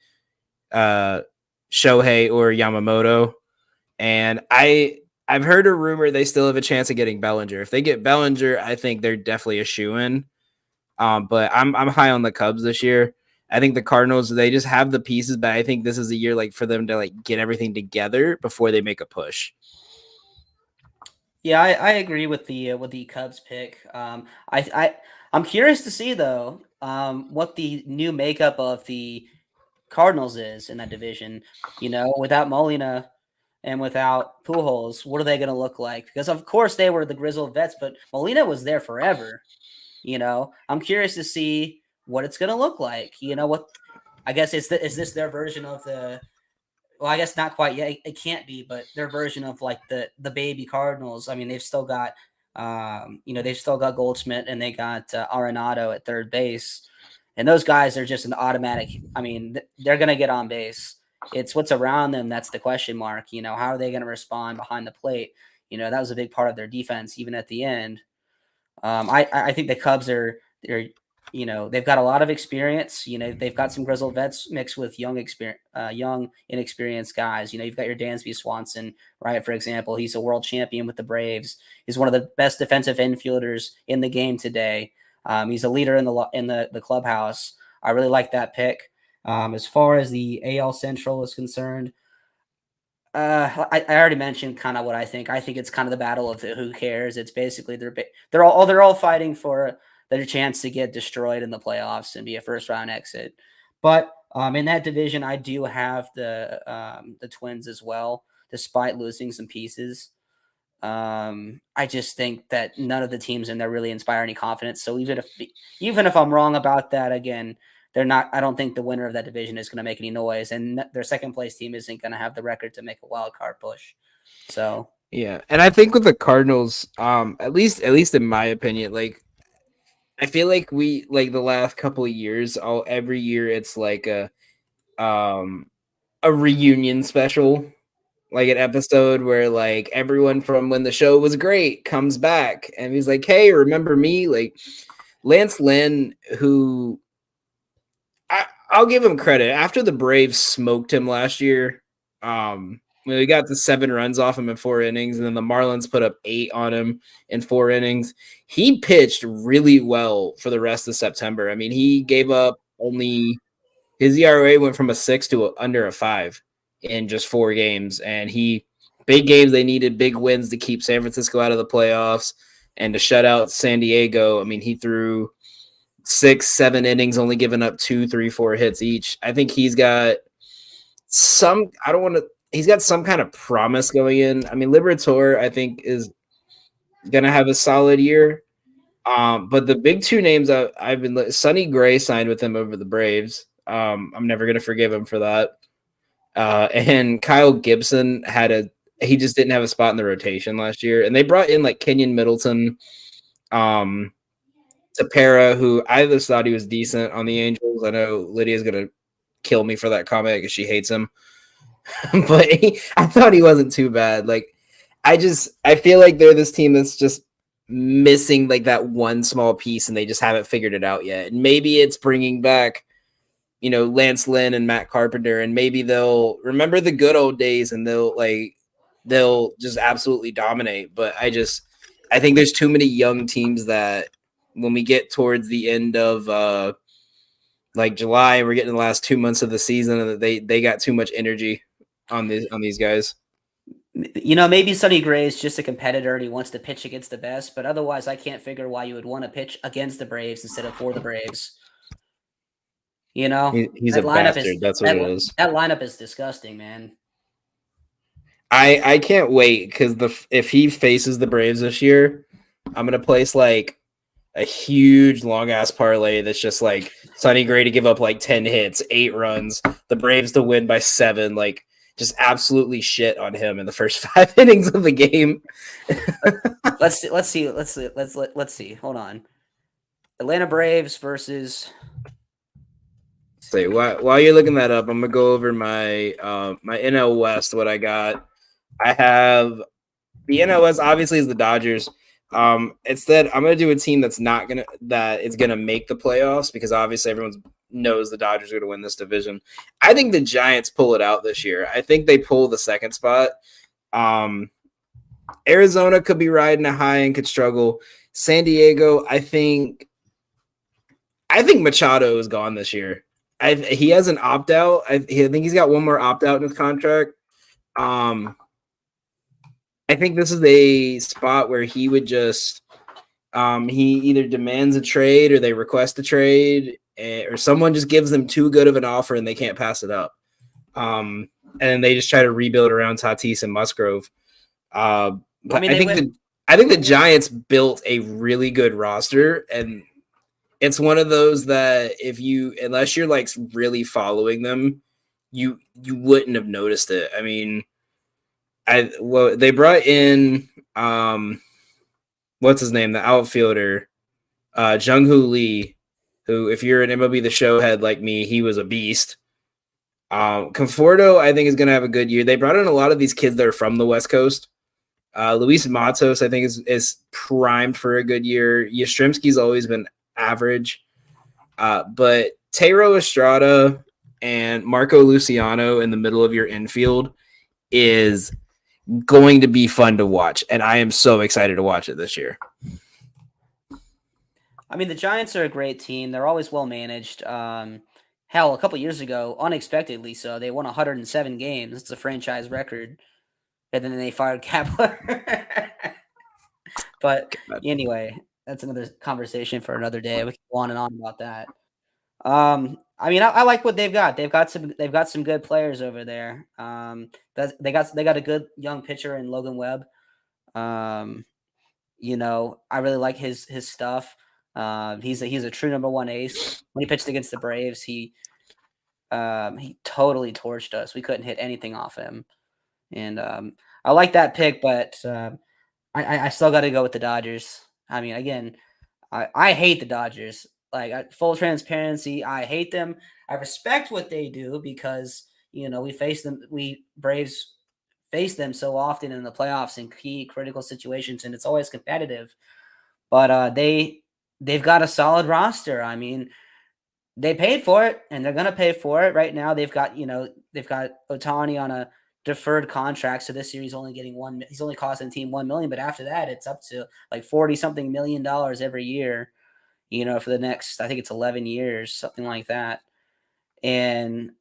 S1: Shohei or Yamamoto. And I've heard a rumor they still have a chance of getting Bellinger. If they get Bellinger, I think they're definitely a shoo-in. But I'm high on the Cubs this year. I think the Cardinals, they just have the pieces, but I think this is a year like for them to like get everything together before they make a push.
S2: Yeah, I agree with the Cubs pick. I'm curious to see though what the new makeup of the Cardinals is in that division. Without Molina and without Pujols, what are they going to look like? Because of course they were the grizzled vets, but Molina was there forever. I'm curious to see what it's going to look like. What I guess is this their version of the well, I guess not quite yet. It can't be, but their version of like the baby Cardinals. I mean, they've still got Goldschmidt and they got Arenado at third base, and those guys are just an automatic. I mean, they're gonna get on base. It's what's around them that's the question mark. How are they going to respond behind the plate? That was a big part of their defense, even at the end. I think the Cubs they're they've got a lot of experience. They've got some grizzled vets mixed with young inexperienced guys. You've got your Dansby Swanson, right? For example, he's a world champion with the Braves. He's one of the best defensive infielders in the game today. He's a leader in the clubhouse. I really like that pick. As far as the AL Central is concerned, I already mentioned kind of what I think. I think it's kind of the battle of the who cares. It's basically they're all fighting for their chance to get destroyed in the playoffs and be a first round exit. But in that division, I do have the Twins as well, despite losing some pieces. I just think that none of the teams in there really inspire any confidence. So even if I'm wrong about that, again, they're not. I don't think the winner of that division is going to make any noise, and their second place team isn't going to have the record to make a wild card push. So
S1: Yeah, and I think with the Cardinals, at least in my opinion, like I feel like we like the last couple of years, all every year it's like um a reunion special, like an episode where like everyone from when the show was great comes back and he's like, "Hey, remember me?" Like Lance Lynn, who I'll give him credit. After the Braves smoked him last year, when we got the 7 runs off him in 4 innings, and then the Marlins put up 8 on him in 4 innings. He pitched really well for the rest of September. I mean, he gave up only his ERA went from a 6 to under a 5 in just 4 games, and big games they needed big wins to keep San Francisco out of the playoffs and to shut out San Diego. I mean, he threw 6, 7 innings, only giving up 2, 3, 4 hits each. I think he's got some. I don't want to. He's got some kind of promise going in. I mean, Liberatore, I think, is gonna have a solid year. But the big two names I've been Sonny Gray signed with him over the Braves. I'm never gonna forgive him for that. And Kyle Gibson he just didn't have a spot in the rotation last year, and they brought in like Kenyon Middleton, Tapera, who I just thought he was decent on the Angels. I know Lydia's gonna kill me for that comment because she hates him, but I thought he wasn't too bad. Like, I feel like they're this team that's just missing like that one small piece, and they just haven't figured it out yet. And maybe it's bringing back, Lance Lynn and Matt Carpenter, and maybe they'll remember the good old days and they'll just absolutely dominate. But I think there's too many young teams that when we get towards the end of like July, we're getting the last 2 months of the season, and they got too much energy on these guys.
S2: maybe Sonny Gray is just a competitor and he wants to pitch against the best, but otherwise, I can't figure why you would want to pitch against the Braves instead of for the Braves.
S1: He's a
S2: That lineup is
S1: bastard. That's what it is.
S2: that lineup is disgusting, man.
S1: I can't wait because if he faces the Braves this year, I'm gonna place like a huge long ass parlay that's just like Sonny Gray to give up like 10 hits, 8 runs, the Braves to win by 7, like just absolutely shit on him in the first 5 innings of the game.
S2: Let's see. Hold on. Atlanta Braves versus.
S1: Say while you're looking that up, I'm gonna go over my my NL West. What I got, I have the NL West obviously is the Dodgers. Instead, I'm gonna do a team that's gonna make the playoffs because obviously everyone knows the Dodgers are gonna win this division. I think the Giants pull it out this year. I think they pull the second spot. Arizona could be riding a high and could struggle. San Diego, I think Machado is gone this year. He has an opt out. I think he's got one more opt out in his contract. I think this is a spot where he would just he either demands a trade or they request a trade, or someone just gives them too good of an offer and they can't pass it up. And they just try to rebuild around Tatis and Musgrove. But I think the Giants built a really good roster, and it's one of those that if you unless you're like really following them, you wouldn't have noticed it. I mean, they brought in what's his name, the outfielder, Jung Hoo Lee, who if you're an MLB the Show head like me, he was a beast. Conforto, I think, is going to have a good year. They brought in a lot of these kids that are from the West Coast. Luis Matos, I think, is primed for a good year. Yastrzemski's always been average. But Tayro Estrada and Marco Luciano in the middle of your infield is going to be fun to watch. And I am so excited to watch it this year.
S2: I mean, the Giants are a great team. They're always well managed. Hell, a couple years ago, unexpectedly so, they won 107 games. It's a franchise record. And then they fired Kapler. But anyway, that's another conversation for another day. We can go on and on about that. I mean, I like what they've got. They've got some good players over there. They got a good young pitcher in Logan Webb. You know, I really like his stuff. He's a true number one ace. When he pitched against the Braves, he totally torched us. We couldn't hit anything off him, and I like that pick, but I still got to go with the Dodgers. I mean, again, I hate the Dodgers. Like, full transparency, I hate them. I respect what they do because, you know, we Braves face them so often in the playoffs in key critical situations, and it's always competitive. But they've got a solid roster. I mean, they paid for it, and they're gonna pay for it. Right now, they've got Ohtani on a deferred contract, so this year he's only getting one. He's only costing the team $1 million, but after that, it's up to like $40-something million every year. You know, for the next, I think it's 11 years, something like that. And,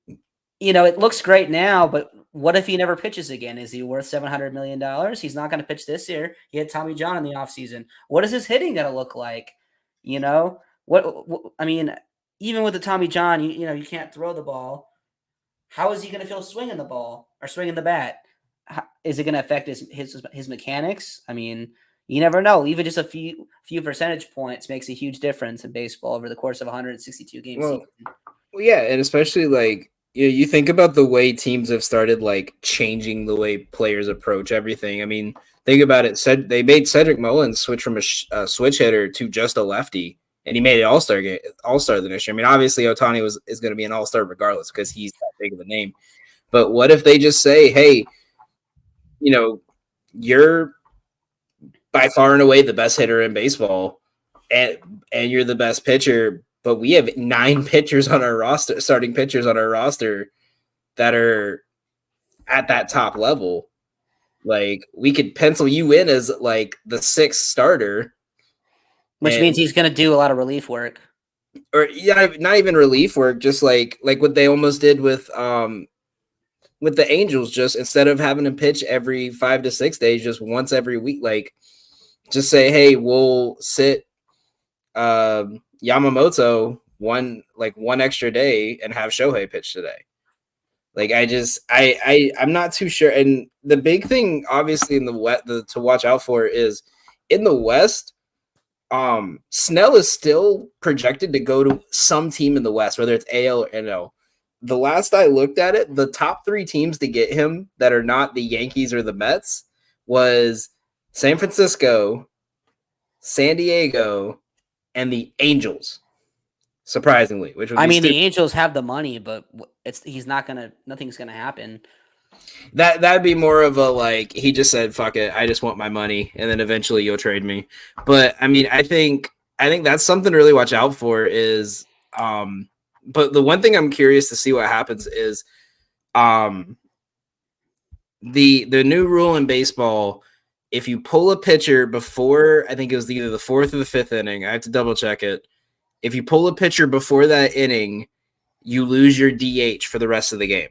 S2: you know, it looks great now, but what if he never pitches again? Is he worth $700 million? He's not going to pitch this year. He had Tommy John in the offseason. What is his hitting going to look like? You know, I mean, even with the Tommy John, you know, you can't throw the ball. How is he going to feel swinging the ball or swinging the bat? Is it going to affect his mechanics? I mean, you never know. Even just a few percentage points makes a huge difference in baseball over the course of 162 game season.
S1: Well, yeah, and especially like you think about the way teams have started like changing the way players approach everything. I mean, think about it. They made Cedric Mullins switch from a switch hitter to just a lefty, and he made it all-star the next year. I mean, obviously Ohtani is going to be an all-star regardless because he's that big of a name. But what if they just say, hey, you know, you're by far and away the best hitter in baseball, and you're the best pitcher, but we have 9 pitchers on our roster, starting pitchers on our roster that are at that top level. Like, we could pencil you in as like the 6th starter,
S2: which means he's going to do a lot of relief work.
S1: Or yeah, not even relief work, just like what they almost did with the Angels. Just instead of having to pitch every 5 to 6 days, just once every week, like just say, hey, we'll sit Yamamoto one extra day and have Shohei pitch today. Like, I'm not too sure. And the big thing, obviously, in the West to watch out for is in the West. Snell is still projected to go to some team in the West, whether it's AL or NL. The last I looked at it, the top 3 teams to get him that are not the Yankees or the Mets was San Francisco, San Diego, and the Angels. Surprisingly, which would
S2: the Angels have the money, but nothing's gonna happen.
S1: That'd be more of a like he just said, "Fuck it, I just want my money," and then eventually you'll trade me. But I mean, I think that's something to really watch out for. Is but the one thing I'm curious to see what happens is the new rule in baseball. If you pull a pitcher before, I think it was either the 4th or the 5th inning, I have to double check it. If you pull a pitcher before that inning, you lose your DH for the rest of the game.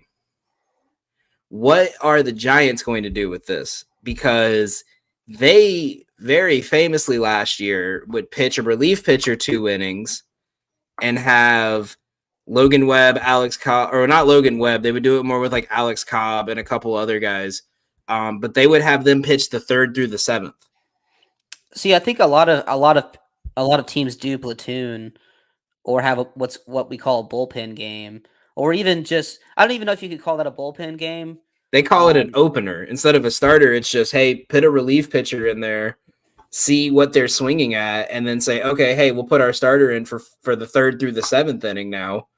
S1: What are the Giants going to do with this? Because they very famously last year would pitch a relief pitcher 2 innings and have Logan Webb, Alex Cobb, or not Logan Webb. They would do it more with like Alex Cobb and a couple other guys. But they would have them pitch the 3rd through the 7th.
S2: See, I think a lot of teams do platoon. or have what we call a bullpen game, or even just I don't even know if you could call that a bullpen game.
S1: They call it an opener instead of a starter. It's just, hey, put a relief pitcher in there, see what they're swinging at, and then say, okay, hey, we'll put our starter in for the third through the seventh inning now,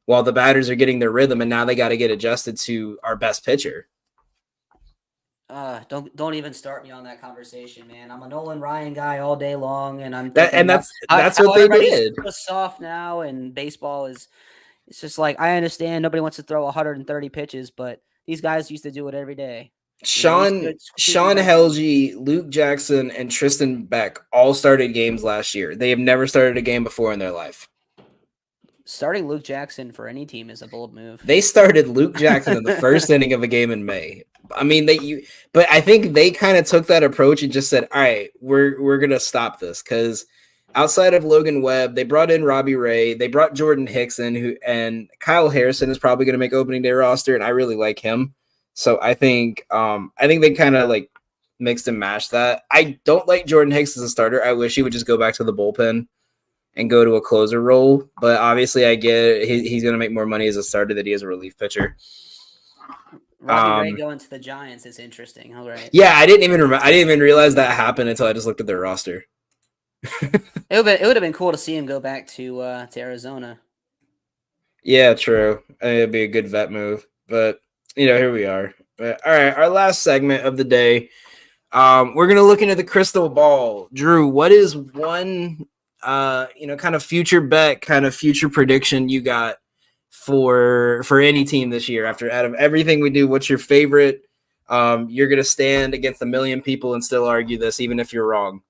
S1: while the batters are getting their rhythm, and now they got to get adjusted to our best pitcher.
S2: Don't even start me on that conversation, man. I'm a Nolan Ryan guy all day long, and I'm
S1: That
S2: thinking
S1: and
S2: about
S1: that's
S2: how
S1: what they
S2: everybody's
S1: did.
S2: so soft now, and baseball is. It's just like I understand nobody wants to throw 130 pitches, but these guys used to do it every day. They used to squeeze them
S1: Sean
S2: both innings.
S1: Helge, Luke Jackson, and Tristan Beck all started games last year. They have never started a game before in their life.
S2: Starting Luke Jackson for any team is a bold move.
S1: They started Luke Jackson in the first inning of a game in May. I mean, but I think they kind of took that approach and just said, "All right, we're gonna stop this," because outside of Logan Webb, they brought in Robbie Ray, they brought Jordan Hickson, and Kyle Harrison is probably gonna make opening day roster, and I really like him. So I think they kind of like mixed and matched that. I don't like Jordan Hicks as a starter. I wish he would just go back to the bullpen and go to a closer role. But obviously, I get it. He's going to make more money as a starter than he is a relief pitcher.
S2: Robbie Ray going to the Giants is interesting. All right.
S1: Yeah, I didn't even realize that happened until I just looked at their roster.
S2: It would have been cool to see him go back to Arizona.
S1: Yeah, true. It'd be a good vet move. But here we are. But, all right, our last segment of the day. We're gonna look into the crystal ball. Drew, what is one kind of future bet, kind of future prediction you got for any team this year? Out of everything we do, what's your favorite? You're gonna stand against a million people and still argue this, even if you're wrong.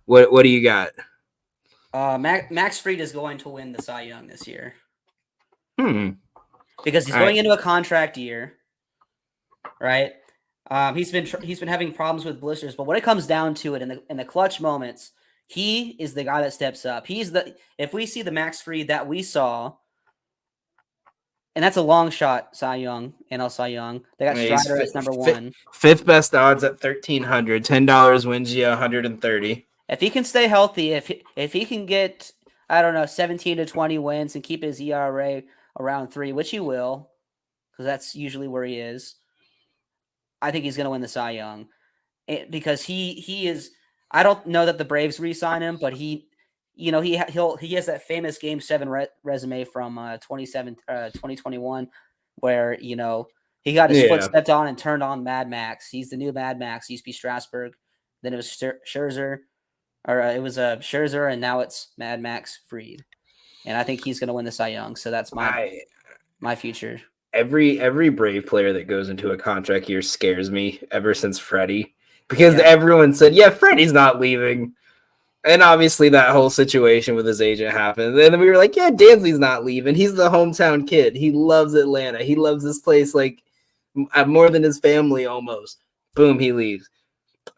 S1: What do you got?
S2: Max Fried is going to win the Cy Young this year. Because he's going into a contract year, right? He's been having problems with blisters, but when it comes down to it, in the clutch moments, he is the guy that steps up. If we see the Max Fried that we saw, and that's a long shot, Cy Young, NL Cy Young. They got Strider as number one.
S1: Fifth best odds at $1,300. $10 wins you 130.
S2: If he can stay healthy, if he can get, I don't know, 17 to 20 wins and keep his ERA around 3, which he will, because that's usually where he is, I think he's going to win the Cy Young. Because he is. I don't know that the Braves re-sign him, but he has that famous Game 7 resume from 2021 where, he got his foot stepped on and turned on Mad Max. He's the new Mad Max. He used to be Strasburg. Then it was Scherzer, Scherzer, and now it's Mad Max Fried. And I think he's going to win the Cy Young. So that's my future.
S1: Every Brave player that goes into a contract year scares me ever since Freddie. Because everyone said, yeah, Freddie's not leaving. And obviously that whole situation with his agent happened. And then we were like, yeah, Dansley's not leaving. He's the hometown kid. He loves Atlanta. He loves this place like more than his family almost. Boom, he leaves.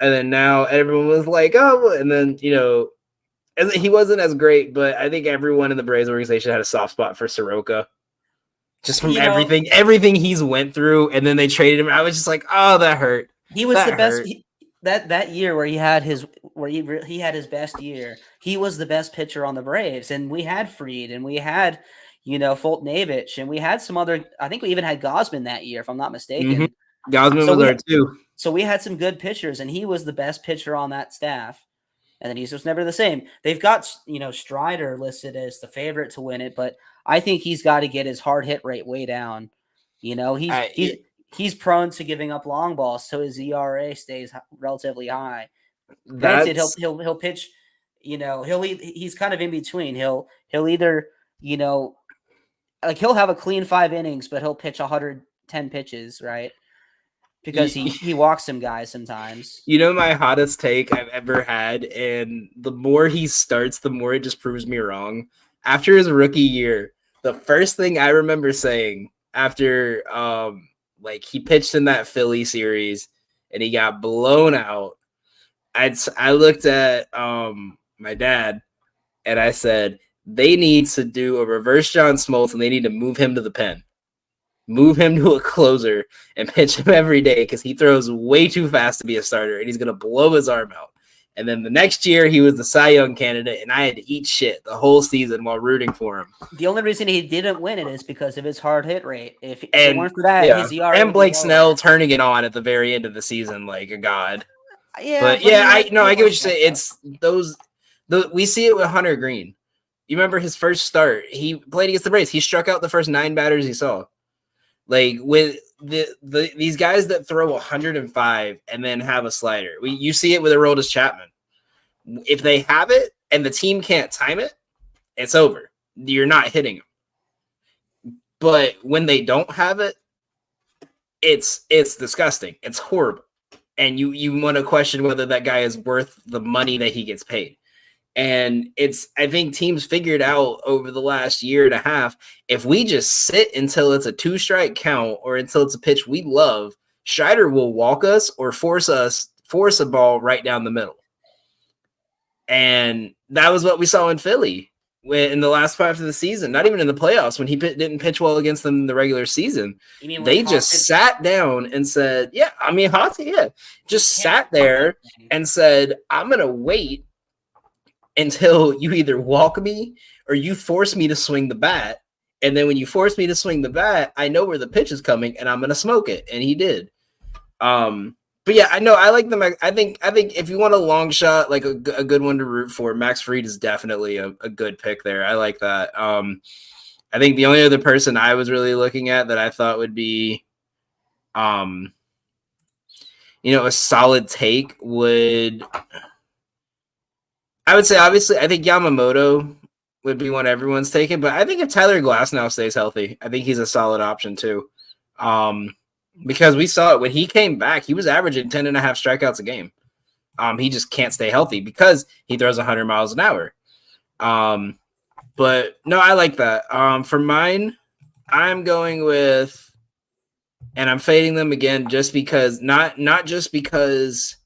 S1: And then now everyone was like, oh, and then, he wasn't as great, but I think everyone in the Braves organization had a soft spot for Soroka. Just from everything he's went through. And then they traded him. I was just like, oh, that hurt.
S2: He was the best. That year where he had his best year, he was the best pitcher on the Braves, and we had Fried, and we had Foltynewicz, and we had some other. I think we even had Gausman that year, if I'm not mistaken.
S1: Mm-hmm. Gausman was there too.
S2: So we had some good pitchers, and he was the best pitcher on that staff. And then he's just never the same. They've got Strider listed as the favorite to win it, but I think he's got to get his hard hit rate way down. He's prone to giving up long balls, so his ERA stays relatively high. Granted, he'll pitch, he's kind of in between. He'll either, he'll have a clean 5 innings, but he'll pitch 110 pitches, right? Because he walks some guys sometimes.
S1: My hottest take I've ever had, and the more he starts, the more it just proves me wrong. After his rookie year, the first thing I remember saying after he pitched in that Philly series and he got blown out, I looked at my dad and I said, they need to do a reverse John Smoltz and they need to move him to the pen. Move him to a closer and pitch him every day because he throws way too fast to be a starter and he's going to blow his arm out. And then the next year, he was the Cy Young candidate, and I had to eat shit the whole season while rooting for him.
S2: The only reason he didn't win it is because of his hard hit rate. If it
S1: And
S2: weren't for that, his ERA
S1: and
S2: would be
S1: Blake
S2: lower.
S1: Snell turning it on at the very end of the season like a god.
S2: Yeah,
S1: But yeah, I get what you're
S2: saying.
S1: saying. It's we see it with Hunter Green. You remember his first start? He played against the Braves. He struck out the first 9 batters he saw. Like with these guys that throw 105 and then have a slider. You see it with Aroldis Chapman. If they have it and the team can't time it, it's over. You're not hitting them. But when they don't have it, it's disgusting. It's horrible. And you want to question whether that guy is worth the money that he gets paid. And I think teams figured out over the last year and a half, if we just sit until it's a 2-strike count or until it's a pitch we love, Strider will walk us or force a ball right down the middle. And that was what we saw in Philly in the last part of the season, not even in the playoffs when he didn't pitch well against them in the regular season. They just sat down and said, yeah, I mean, just sat there and said, I'm going to wait until you either walk me or you force me to swing the bat. And then when you force me to swing the bat, I know where the pitch is coming and I'm going to smoke it. And he did. But yeah, I know I like the. I think if you want a long shot, like a good one to root for, Max Fried is definitely a good pick there. I like that. I think the only other person I was really looking at that I thought would be, a solid take would. I would say obviously I think Yamamoto would be one everyone's taking, but I think if Tyler Glasnow stays healthy, I think he's a solid option too. Because we saw it when he came back, he was averaging 10.5 strikeouts a game. He just can't stay healthy because he throws 100 miles an hour. But no, I like that. For mine, I'm going with, and I'm fading them again just because, not just because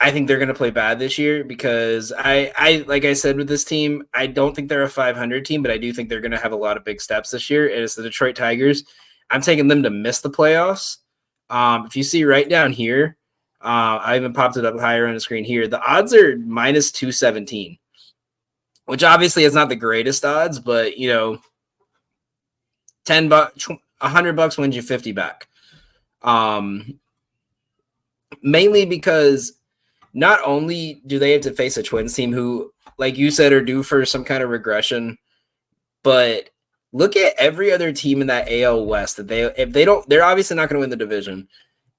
S1: I think they're going to play bad this year, because I like I said with this team, I don't think they're a 500 team, but I do think they're going to have a lot of big steps this year. And it's the Detroit Tigers. I'm taking them to miss the playoffs. If you see right down here, I even popped it up higher on the screen here. The odds are minus 217, which obviously is not the greatest odds, but $10, $100 wins you 50 back. Mainly because not only do they have to face a Twins team who, like you said, are due for some kind of regression, but look at every other team in that AL West that they're obviously not going to win the division.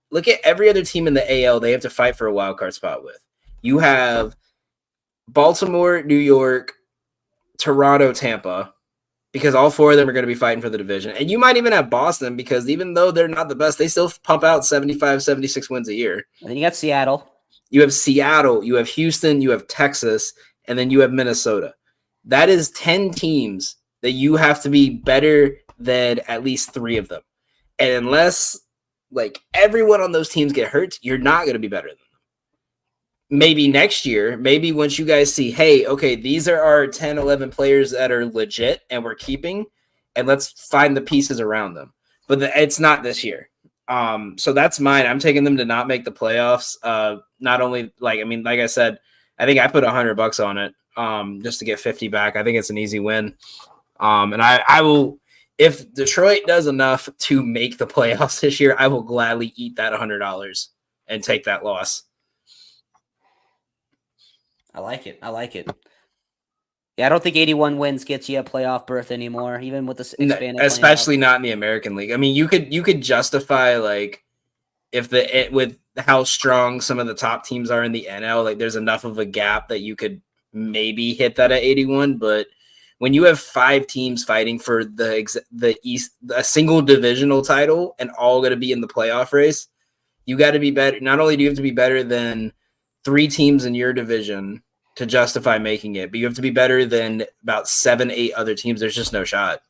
S1: Look at every other team in the AL they have to fight for a wild card spot with. You have Baltimore, New York, Toronto, Tampa, because all 4 of them are going to be fighting for the division. And you might even have Boston, because even though they're not the best, they still pump out 75, 76 wins a year.
S2: And then you got Seattle.
S1: You have Seattle, you have Houston, you have Texas, and then you have Minnesota. That is 10 teams that you have to be better than at least 3 of them. And unless like everyone on those teams get hurt, you're not going to be better than them. Maybe next year, maybe once you guys see, hey, okay, these are our 10, 11 players that are legit and we're keeping, and let's find the pieces around them. But it's not this year. So that's mine. I'm taking them to not make the playoffs. Not only like I said, I think I put $100 on it just to get 50 back. I think it's an easy win. And I will, if Detroit does enough to make the playoffs this year, I will gladly eat that $100 and take that loss.
S2: I like it. Yeah, I don't think 81 wins gets you a playoff berth anymore, even with the expanded
S1: especially
S2: playoff.
S1: not in the American League. I mean, you could justify like with how strong some of the top teams are in the NL, like there's enough of a gap that you could maybe hit that at 81, but when you have 5 teams fighting for the East, a single divisional title, and all going to be in the playoff race, you got to be better. Not only do you have to be better than 3 teams in your division to justify making it, but you have to be better than about 7, 8 other teams. There's just no shot.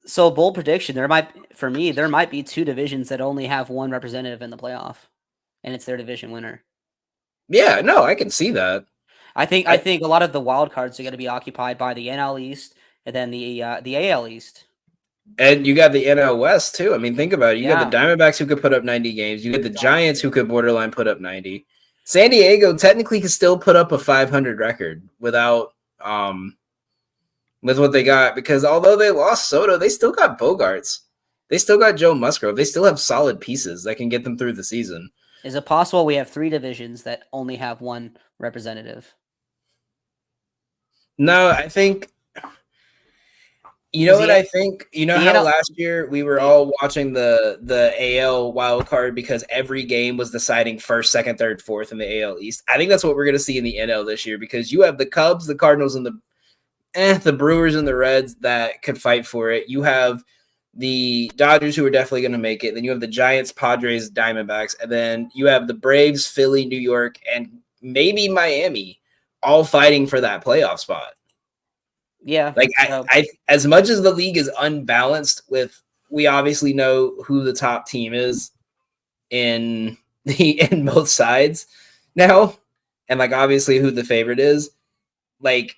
S2: So bold prediction, there might be 2 divisions that only have 1 representative in the playoff, and it's their division winner.
S1: Yeah, no, I can see that.
S2: I think a lot of the wild cards are going to be occupied by the NL East and then the AL East.
S1: And you got the NL West too. I mean, think about it. You got the Diamondbacks who could put up 90 games. You got the Giants who could borderline put up 90. San Diego technically can still put up a 500 record without with what they got, because although they lost Soto, they still got Bogarts. They still got Joe Musgrove. They still have solid pieces that can get them through the season.
S2: Is it possible we have 3 divisions that only have one representative?
S1: No, I think you know
S2: 'Cause
S1: what
S2: the
S1: I think? You know
S2: the
S1: how
S2: NL
S1: last year we were
S2: the
S1: all watching the AL wild card because every game was deciding first, second, third, fourth in the AL East. I think that's what we're going to see in the NL this year, because you have the Cubs, the Cardinals, and the Brewers and the Reds that could fight for it. You have the Dodgers, who are definitely going to make it. Then you have the Giants, Padres, Diamondbacks, and then you have the Braves, Philly, New York, and maybe Miami, all fighting for that playoff spot.
S2: Yeah,
S1: Like
S2: so
S1: I as much as the league is unbalanced with, we obviously know who the top team is in in both sides now, and like obviously who the favorite is. Like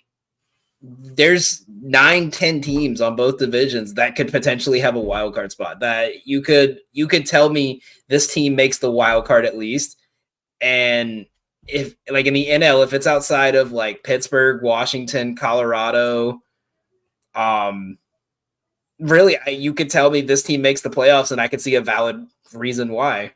S1: there's 9-10 teams on both divisions that could potentially have a wild card spot, that you could tell me this team makes the wild card at least. And if like in the NL, if it's outside of like Pittsburgh, Washington, Colorado, um really, you could tell me this team makes the playoffs, and I could see a valid reason why.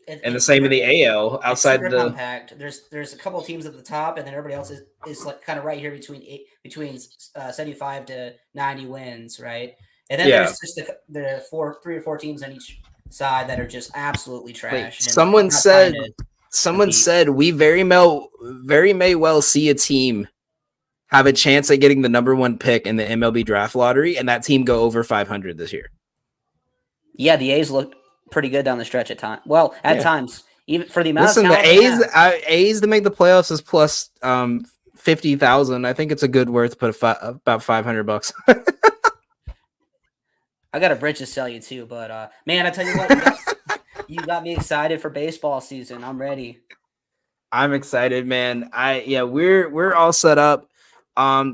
S1: And the
S2: it's
S1: same in the
S2: super
S1: AL
S2: it's
S1: outside
S2: super
S1: the
S2: compact. There's a couple of teams at the top, and then everybody else is like kind of right here between 75 to 90 wins, right? And then
S1: yeah.
S2: there's just the 3 or 4 teams on each side that are just absolutely
S1: Wait,
S2: trash and not trying to
S1: someone
S2: compete.
S1: said we very may well see a team have a chance at getting the number 1 pick in the MLB draft lottery, and that team go over 500 this year.
S2: Yeah, the A's looked pretty good down the stretch at times. Well, at
S1: Yeah.
S2: times, even for the amount of
S1: Listen, the
S2: talent they have.
S1: A's to make the playoffs is plus 50,000. I think it's a good worth to put about $500.
S2: I got a bridge to sell you too, but man, I tell you what, you got me excited for baseball season. I'm ready.
S1: I'm excited, man. We're all set up.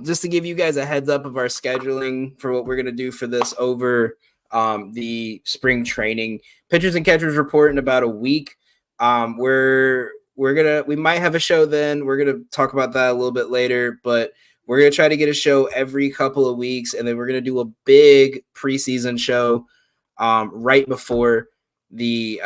S1: Just to give you guys a heads up of our scheduling for what we're gonna do for this over the spring training. Pitchers and catchers report in about a week. We might have a show then. We're gonna talk about that a little bit later, but we're gonna try to get a show every couple of weeks, and then we're gonna do a big preseason show right before the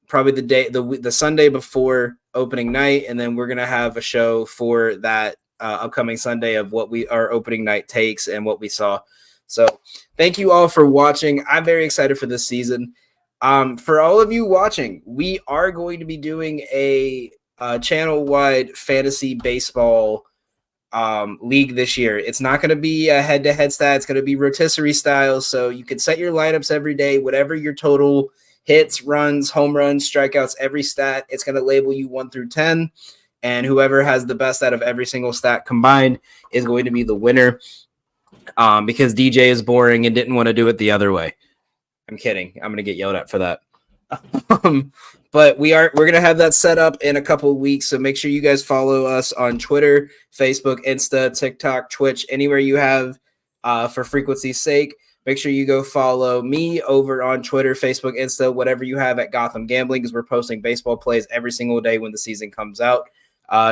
S1: probably the Sunday before opening night, and then we're gonna have a show for that upcoming Sunday of what our opening night takes and what we saw. So thank you all for watching. I'm very excited for this season. For all of you watching, we are going to be doing a channel-wide fantasy baseball league this year. It's not going to be a head-to-head stat. It's going to be rotisserie style, so you can set your lineups every day, whatever your total hits, runs, home runs, strikeouts, every stat. It's going to label you 1 through 10, and whoever has the best out of every single stat combined is going to be the winner. Because DJ is boring and didn't want to do it the other way. I'm kidding. I'm going to get yelled at for that. But we're going to have that set up in a couple of weeks. So make sure you guys follow us on Twitter, Facebook, Insta, TikTok, Twitch, anywhere you have for frequency's sake. Make sure you go follow me over on Twitter, Facebook, Insta, whatever you have at Gotham Gambling, because we're posting baseball plays every single day when the season comes out.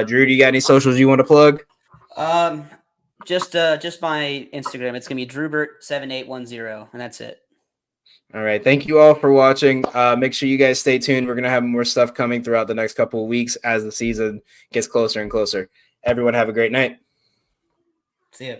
S1: Drew, do you got any socials you want to plug?
S2: Just my Instagram. It's gonna be Drewbert7810, and that's it.
S1: All right. Thank you all for watching. Make sure you guys stay tuned. We're going to have more stuff coming throughout the next couple of weeks as the season gets closer and closer. Everyone have a great night.
S2: See ya.